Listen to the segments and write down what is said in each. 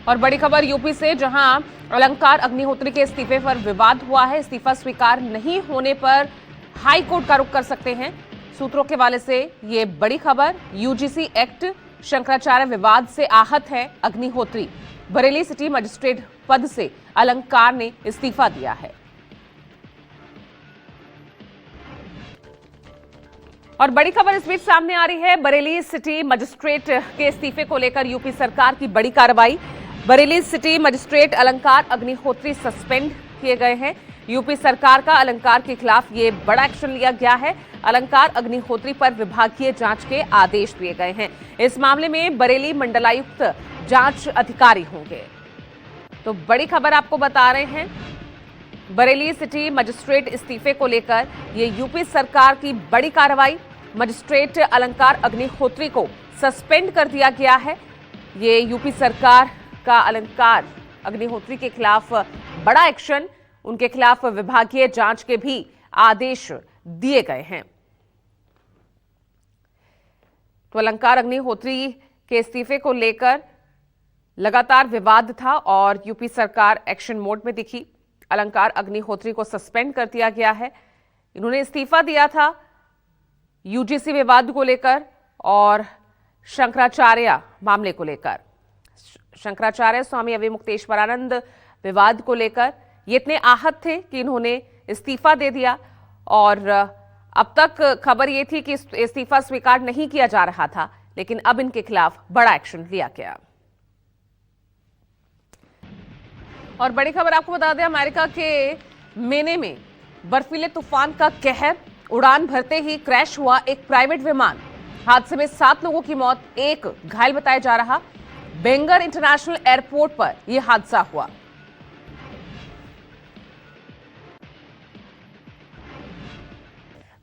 और बड़ी खबर यूपी से, जहां अलंकार अग्निहोत्री के इस्तीफे पर विवाद हुआ है। इस्तीफा स्वीकार नहीं होने पर हाई कोर्ट का रुख कर सकते हैं। सूत्रों के हवाले से ये बड़ी खबर। यूजीसी एक्ट शंकराचार्य विवाद से आहत है अग्निहोत्री। बरेली सिटी मजिस्ट्रेट पद से अलंकार ने इस्तीफा दिया है। और बड़ी खबर इस बीच सामने आ रही है। बरेली सिटी मजिस्ट्रेट के इस्तीफे को लेकर यूपी सरकार की बड़ी कार्रवाई। बरेली सिटी मजिस्ट्रेट अलंकार अग्निहोत्री सस्पेंड किए गए हैं। यूपी सरकार का अलंकार के खिलाफ ये बड़ा एक्शन लिया गया है। अलंकार अग्निहोत्री पर विभागीय जांच के आदेश दिए गए हैं। इस मामले में बरेली मंडलायुक्त जांच अधिकारी होंगे। तो बड़ी खबर आपको बता रहे हैं। बरेली सिटी मजिस्ट्रेट इस्तीफे को लेकर ये यूपी सरकार की बड़ी कार्रवाई। मजिस्ट्रेट अलंकार अग्निहोत्री को सस्पेंड कर दिया गया है। ये यूपी सरकार का अलंकार अग्निहोत्री के खिलाफ बड़ा एक्शन, उनके खिलाफ विभागीय जांच के भी आदेश दिए गए हैं। तो अलंकार अग्निहोत्री के इस्तीफे को लेकर लगातार विवाद था और यूपी सरकार एक्शन मोड में दिखी। अलंकार अग्निहोत्री को सस्पेंड कर दिया गया है। इन्होंने इस्तीफा दिया था यूजीसी विवाद को लेकर और शंकराचार्य मामले को लेकर। शंकराचार्य स्वामी अविमुक्तेश्वरानंद विवाद को लेकर ये इतने आहत थे कि इन्होंने इस्तीफा दे दिया। और अब तक खबर ये थी कि इस्तीफा स्वीकार नहीं किया जा रहा था, लेकिन अब इनके खिलाफ बड़ा एक्शन लिया गया। और बड़ी खबर आपको बता दें, अमेरिका के मेने में बर्फीले तूफान का कहर। उड़ान भरते ही क्रैश हुआ एक प्राइवेट विमान। हादसे में 7 लोगों की मौत, 1 घायल बताया जा रहा। बेंगर इंटरनेशनल एयरपोर्ट पर यह हादसा हुआ।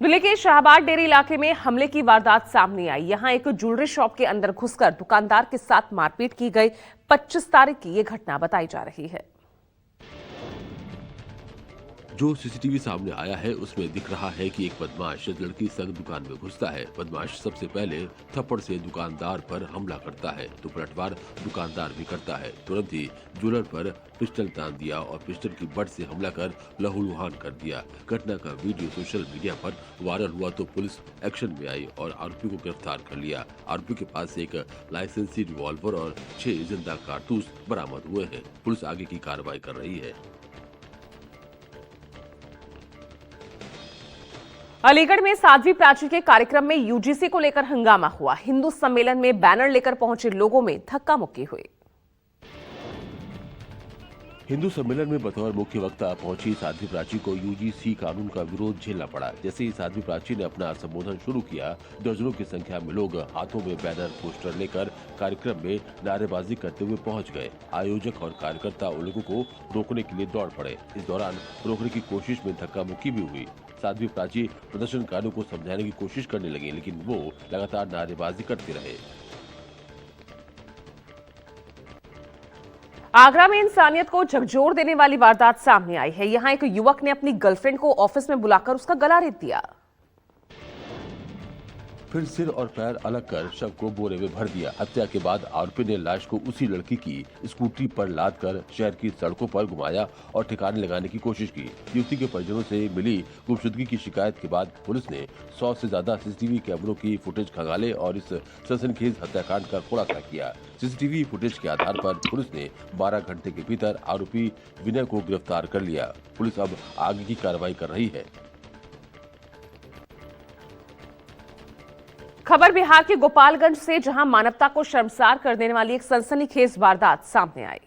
दिल्ली के शाहबाद डेरी इलाके में हमले की वारदात सामने आई। यहां एक ज्वेलरी शॉप के अंदर घुसकर दुकानदार के साथ मारपीट की गई। 25 तारीख की यह घटना बताई जा रही है। जो सीसीटीवी सामने आया है उसमें दिख रहा है कि एक बदमाश लड़की संग दुकान में घुसता है। बदमाश सबसे पहले थप्पड़ से दुकानदार पर हमला करता है तो पलटवार दुकानदार भी करता है। तुरंत ही ज्वेलर पर पिस्टल तान दिया और पिस्टल की बट से हमला कर लहूलुहान कर दिया। घटना का वीडियो सोशल मीडिया पर वायरल हुआ तो पुलिस एक्शन में आई और आरोपी को गिरफ्तार कर लिया। आरोपी के पास एक लाइसेंसी रिवॉल्वर और 6 जिंदा कारतूस बरामद हुए हैं। पुलिस आगे की कार्रवाई कर रही है। अलीगढ़ में साध्वी प्राची के कार्यक्रम में यूजीसी को लेकर हंगामा हुआ। हिंदू सम्मेलन में बैनर लेकर पहुंचे लोगों में धक्का मुक्की हुई। हिंदू सम्मेलन में बतौर मुख्य वक्ता पहुंची साध्वी प्राची को यूजीसी कानून का विरोध झेलना पड़ा। जैसे ही साध्वी प्राची ने अपना संबोधन शुरू किया, दर्जनों की संख्या में लोग हाथों में बैनर पोस्टर लेकर कार्यक्रम में नारेबाजी करते हुए पहुंच गए। आयोजक और कार्यकर्ता उन लोगों को रोकने के लिए दौड़ पड़े। इस दौरान रोकने की कोशिश में धक्का मुक्की भी हुई। साध्वी प्राची प्रदर्शनकारियों को समझाने की कोशिश करने लगे, लेकिन वो लगातार नारेबाजी करते रहे। आगरा में इंसानियत को झकझोर देने वाली वारदात सामने आई है। यहां एक युवक ने अपनी गर्लफ्रेंड को ऑफिस में बुलाकर उसका गला रेत दिया। फिर सिर और पैर अलग कर शव को बोरे में भर दिया। हत्या के बाद आरोपी ने लाश को उसी लड़की की स्कूटी पर लाद कर शहर की सड़कों पर घुमाया और ठिकाने लगाने की कोशिश की। युवती के परिजनों से मिली गुमशुदगी की शिकायत के बाद पुलिस ने 100 से ज्यादा सीसीटीवी कैमरों की फुटेज खंगाले और इस सनसनीखेज हत्याकांड का खुलासा किया। सीसीटीवी फुटेज के आधार पर पुलिस ने 12 घंटे के भीतर आरोपी विनय को गिरफ्तार कर लिया। पुलिस अब आगे की कार्रवाई कर रही है। खबर बिहार के गोपालगंज से, जहां मानवता को शर्मसार कर देने वाली एक सनसनीखेज वारदात सामने आई।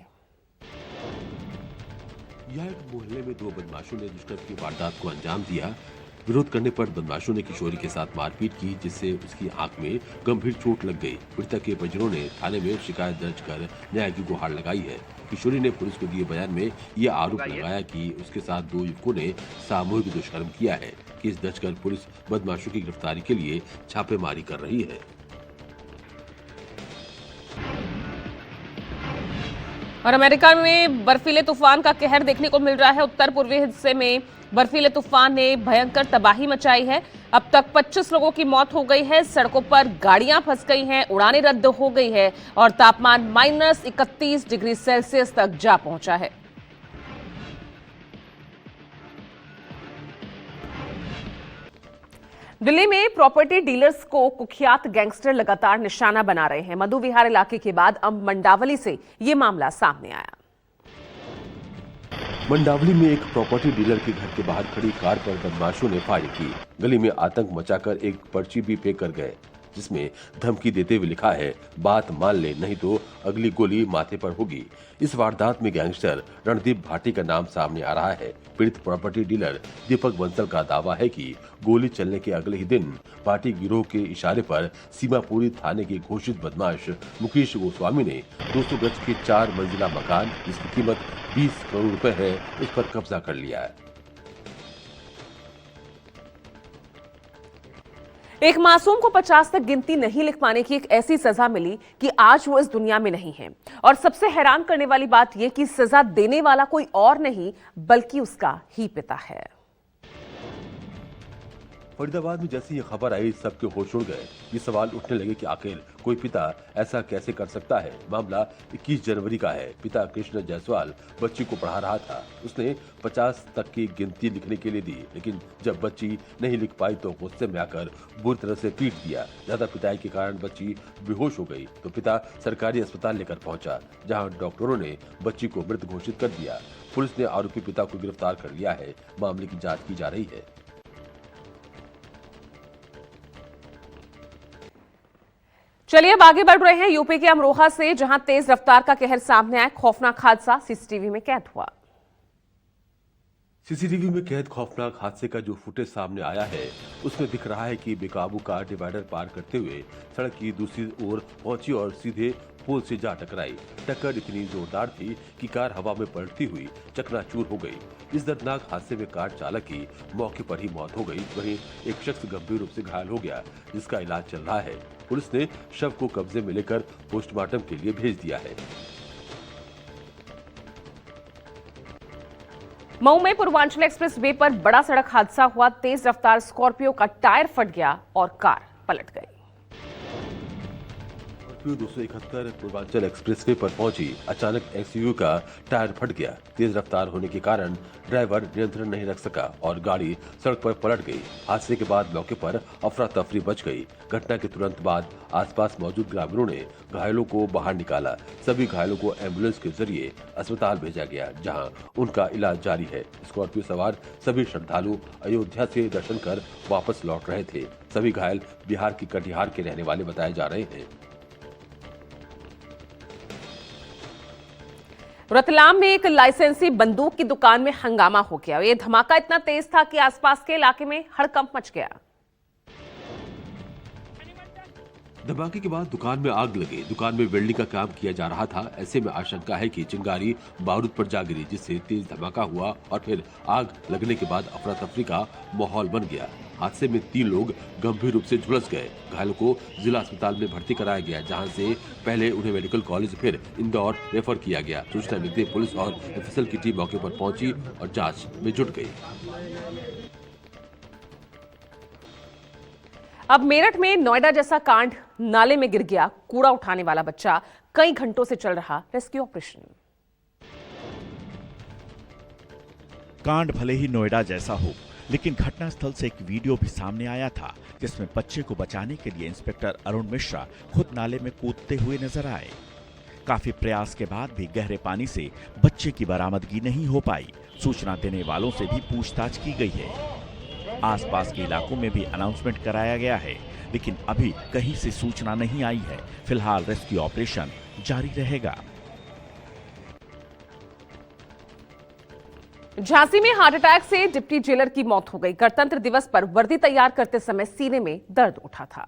यह एक मोहल्ले में 2 बदमाशों ने दुष्कर्म की वारदात को अंजाम दिया। विरोध करने पर बदमाशों ने किशोरी के साथ मारपीट की, जिससे उसकी आंख में गंभीर चोट लग गई। पीड़िता के परिजनों ने थाने में शिकायत दर्ज कर न्याय की गुहार लगाई है। किशोरी ने पुलिस को दिए बयान में ये आरोप लगाया कि उसके साथ 2 युवकों ने सामूहिक दुष्कर्म किया है। केस दर्ज कर पुलिस बदमाशों की गिरफ्तारी के लिए छापेमारी कर रही है। और अमेरिका में बर्फीले तूफान का कहर देखने को मिल रहा है। उत्तर पूर्वी हिस्से में बर्फीले तूफान ने भयंकर तबाही मचाई है। अब तक 25 लोगों की मौत हो गई है, सड़कों पर गाड़ियां फंस गई हैं, उड़ानें रद्द हो गई है और तापमान -31 डिग्री सेल्सियस तक जा पहुंचा है। दिल्ली में प्रॉपर्टी डीलर्स को कुख्यात गैंगस्टर लगातार निशाना बना रहे हैं। मधु विहार इलाके के बाद अब मंडावली से ये मामला सामने आया। मंडावली में एक प्रॉपर्टी डीलर के घर के बाहर खड़ी कार पर बदमाशों ने फायरिंग की। गली में आतंक मचाकर एक पर्ची भी फेंक कर गए, जिसमें धमकी देते हुए लिखा है, बात मान ले नहीं तो अगली गोली माथे पर होगी। इस वारदात में गैंगस्टर रणदीप भाटी का नाम सामने आ रहा है। पीड़ित प्रॉपर्टी डीलर दीपक बंसल का दावा है कि गोली चलने के अगले ही दिन भाटी गिरोह के इशारे पर सीमापुरी थाने के घोषित बदमाश मुकेश गोस्वामी ने 200 गज के 4 मंजिला मकान, जिसकी कीमत 20 करोड़ रुपए है, उस पर कब्जा कर लिया है। एक मासूम को 50 तक गिनती नहीं लिख पाने की एक ऐसी सजा मिली कि आज वो इस दुनिया में नहीं है। और सबसे हैरान करने वाली बात यह कि सजा देने वाला कोई और नहीं बल्कि उसका ही पिता है। फरीदाबाद में जैसे ये खबर आई, सबके होश उड़ गए। ये सवाल उठने लगे कि आखिर कोई पिता ऐसा कैसे कर सकता है। मामला 21 जनवरी का है। पिता कृष्ण जायसवाल बच्ची को पढ़ा रहा था। उसने 50 तक की गिनती लिखने के लिए दी, लेकिन जब बच्ची नहीं लिख पाई तो गुस्से में आकर बुरी तरह से पीट दिया। ज्यादा पिटाई के कारण बच्ची बेहोश हो गई तो पिता सरकारी अस्पताल लेकर पहुंचा, जहां डॉक्टरों ने बच्ची को मृत घोषित कर दिया। पुलिस ने आरोपी पिता को गिरफ्तार कर लिया है। मामले की जाँच की जा रही है। चलिए अब आगे बढ़ रहे हैं यूपी के अमरोहा से, जहां तेज रफ्तार का कहर सामने आया। खौफनाक हादसा सीसीटीवी में कैद हुआ। सीसीटीवी में कैद खौफनाक हादसे का जो फुटेज सामने आया है, उसमें दिख रहा है कि बेकाबू कार डिवाइडर पार करते हुए सड़क की दूसरी ओर पहुंची और सीधे पोल से जा टकराई। टक्कर इतनी जोरदार थी कि कार हवा में पलटती हुई चकनाचूर हो गई। इस दर्दनाक हादसे में कार चालक की मौके पर ही मौत हो गई। वहीं एक शख्स गंभीर रूप से घायल हो गया, जिसका इलाज चल रहा है। पुलिस ने शव को कब्जे में लेकर पोस्टमार्टम के लिए भेज दिया है। मऊ में पूर्वांचल एक्सप्रेस वे पर बड़ा सड़क हादसा हुआ। तेज रफ्तार स्कॉर्पियो का टायर फट गया और कार पलट गई। 271 पूर्वांचल एक्सप्रेसवे पर पहुंची, अचानक एसयूवी का टायर फट गया। तेज रफ्तार होने के कारण ड्राइवर नियंत्रण नहीं रख सका और गाड़ी सड़क पर पलट गई। हादसे के बाद मौके पर अफरा तफरी मच गई। घटना के तुरंत बाद आसपास मौजूद ग्रामीणों ने घायलों को बाहर निकाला। सभी घायलों को एम्बुलेंस के जरिए अस्पताल भेजा गया, जहां उनका इलाज जारी है। स्कॉर्पियो सवार सभी श्रद्धालु अयोध्या से दर्शन कर वापस लौट रहे थे। सभी घायल बिहार की कटिहार के रहने वाले बताए जा रहे हैं। रतलाम में एक लाइसेंसी बंदूक की दुकान में हंगामा हो गया। ये धमाका इतना तेज था कि आसपास के इलाके में हड़कंप मच गया। धमाके के बाद दुकान में आग लगी। दुकान में वेल्डिंग का काम किया जा रहा था। ऐसे में आशंका है कि चिंगारी बारूद पर जा गिरी, जिससे तेज धमाका हुआ और फिर आग लगने के बाद अफरा तफरी का माहौल बन गया। हादसे में 3 लोग गंभीर रूप से झुलस गए। घायलों को जिला अस्पताल में भर्ती कराया गया, जहां से पहले उन्हें मेडिकल कॉलेज फिर इंदौर रेफर किया गया। सूचना मिलते पुलिस और एफएसएल की टीम मौके पर पहुंची और जांच में जुट गई। अब मेरठ में नोएडा जैसा कांड, नाले में गिर गया कूड़ा उठाने वाला बच्चा, कई घंटों से चल रहा रेस्क्यू ऑपरेशन। कांड भले ही नोएडा जैसा हो, लेकिन घटनास्थल से एक वीडियो भी सामने आया था, जिसमें बच्चे को बचाने के लिए इंस्पेक्टर अरुण मिश्रा खुद नाले में कूदते हुए नजर आए। काफी प्रयास के बाद भी गहरे पानी से बच्चे की बरामदगी नहीं हो पाई। सूचना देने वालों से भी पूछताछ की गई है। आसपास के इलाकों में भी अनाउंसमेंट कराया गया है, लेकिन अभी कहीं से सूचना नहीं आई है। फिलहाल रेस्क्यू ऑपरेशन जारी रहेगा। झांसी में हार्ट अटैक से डिप्टी जेलर की मौत हो गई। गणतंत्र दिवस पर वर्दी तैयार करते समय सीने में दर्द उठा था।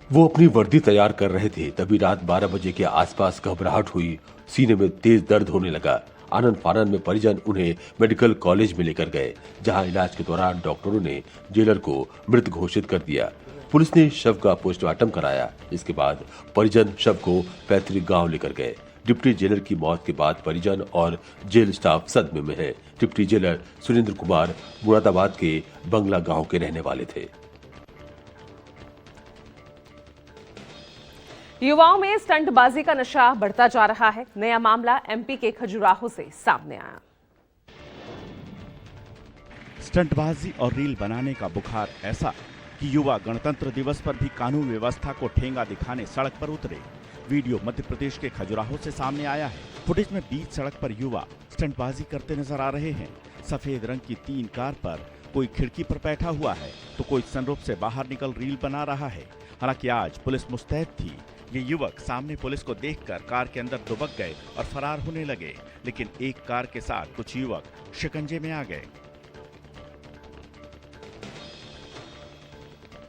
वो अपनी वर्दी तैयार कर रहे थे, तभी रात 12 बजे के आसपास घबराहट हुई। सीने में तेज दर्द होने लगा। आनंद फानन में परिजन उन्हें मेडिकल कॉलेज में लेकर गए, जहां इलाज के दौरान डॉक्टरों ने जेलर को मृत घोषित कर दिया। पुलिस ने शव का पोस्टमार्टम कराया। इसके बाद परिजन शव को पैतृक गांव लेकर गए। डिप्टी जेलर की मौत के बाद परिजन और जेल स्टाफ सदमे में है। डिप्टी जेलर सुरेंद्र कुमार मुरादाबाद के बंगला गांव के रहने वाले थे। युवाओं में स्टंटबाजी का नशा बढ़ता जा रहा है। नया मामला एमपी के खजुराहो से सामने आया। स्टंटबाजी और रील बनाने का बुखार ऐसा कि युवा गणतंत्र दिवस पर भी कानून व्यवस्था को ठेंगा दिखाने सड़क पर उतरे। वीडियो मध्य प्रदेश के खजुराहो से सामने आया है। फुटेज में बीच सड़क पर युवा स्टंटबाजी करते नजर आ रहे हैं। सफेद रंग की 3 कार पर कोई खिड़की पर बैठा हुआ है तो कोई सनरूफ से बाहर निकल रील बना रहा है। हालांकि आज पुलिस मुस्तैद थी। ये युवक सामने पुलिस को देखकर कार के अंदर दुबक गए और फरार होने लगे, लेकिन एक कार के साथ कुछ युवक शिकंजे में आ गए।